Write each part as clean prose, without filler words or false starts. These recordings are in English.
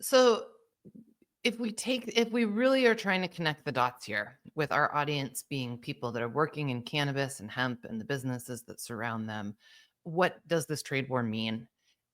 So if we really are trying to connect the dots here, with our audience being people that are working in cannabis and hemp and the businesses that surround them, what does this trade war mean?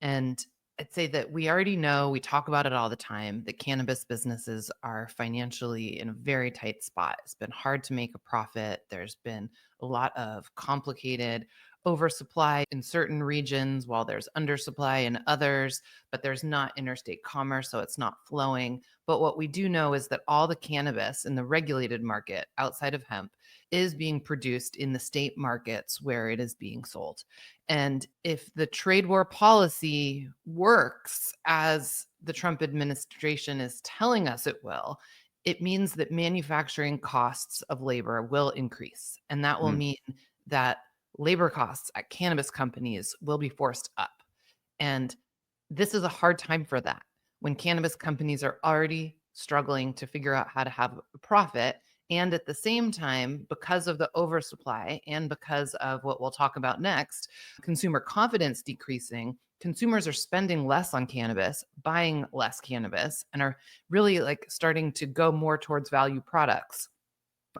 And I'd say that we already know, we talk about it all the time, that cannabis businesses are financially in a very tight spot. It's been hard to make a profit. There's been a lot of complicated oversupply in certain regions while there's undersupply in others, but there's not interstate commerce, so it's not flowing. But what we do know is that all the cannabis in the regulated market outside of hemp is being produced in the state markets where it is being sold. And if the trade war policy works as the Trump administration is telling us it will, it means that manufacturing costs of labor will increase. And that will Mm. mean that labor costs at cannabis companies will be forced up. And this is a hard time for that when cannabis companies are already struggling to figure out how to have a profit. And at the same time, because of the oversupply and because of what we'll talk about next, consumer confidence decreasing, consumers are spending less on cannabis, buying less cannabis, and are really like starting to go more towards value products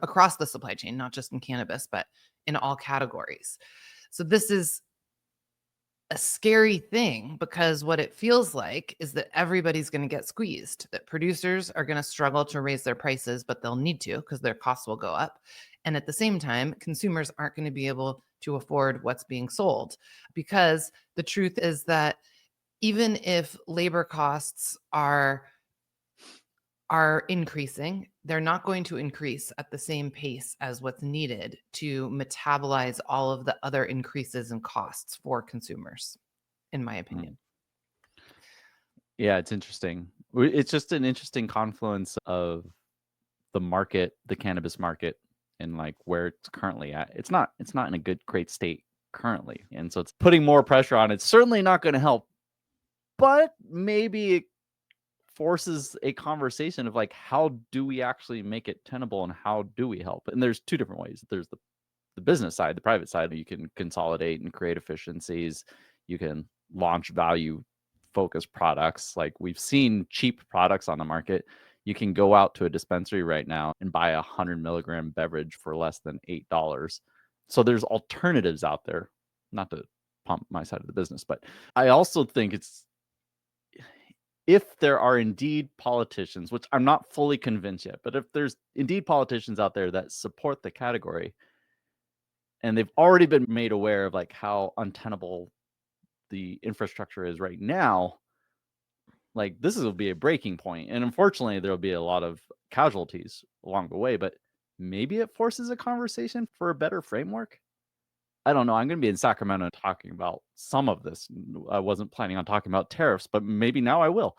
across the supply chain, not just in cannabis, but in all categories. So this is a scary thing because what it feels like is that everybody's going to get squeezed, that producers are going to struggle to raise their prices, but they'll need to because their costs will go up. And at the same time, consumers aren't going to be able to afford what's being sold because the truth is that even if labor costs are increasing, they're not going to increase at the same pace as what's needed to metabolize all of the other increases in costs for consumers, in my Mm. opinion. Yeah, it's interesting. It's just an interesting confluence of the market, the cannabis market, and like where it's currently at. It's not in a great state currently. And so it's putting more pressure on it. It's certainly not going to help, but maybe it forces a conversation of like how do we actually make it tenable and how do we help? And there's two different ways. There's the business side, the private side, you can consolidate and create efficiencies. You can launch value focused products. Like we've seen cheap products on the market. You can go out to a dispensary right now and buy a 100 milligram beverage for less than $8. So there's alternatives out there, not to pump my side of the business, but I also think it's if there are indeed politicians, which I'm not fully convinced yet, but if there's indeed politicians out there that support the category, and they've already been made aware of like how untenable the infrastructure is right now, like this will be a breaking point. And unfortunately, there'll be a lot of casualties along the way, but maybe it forces a conversation for a better framework. I don't know. I'm going to be in Sacramento talking about some of this. I wasn't planning on talking about tariffs, but maybe now I will.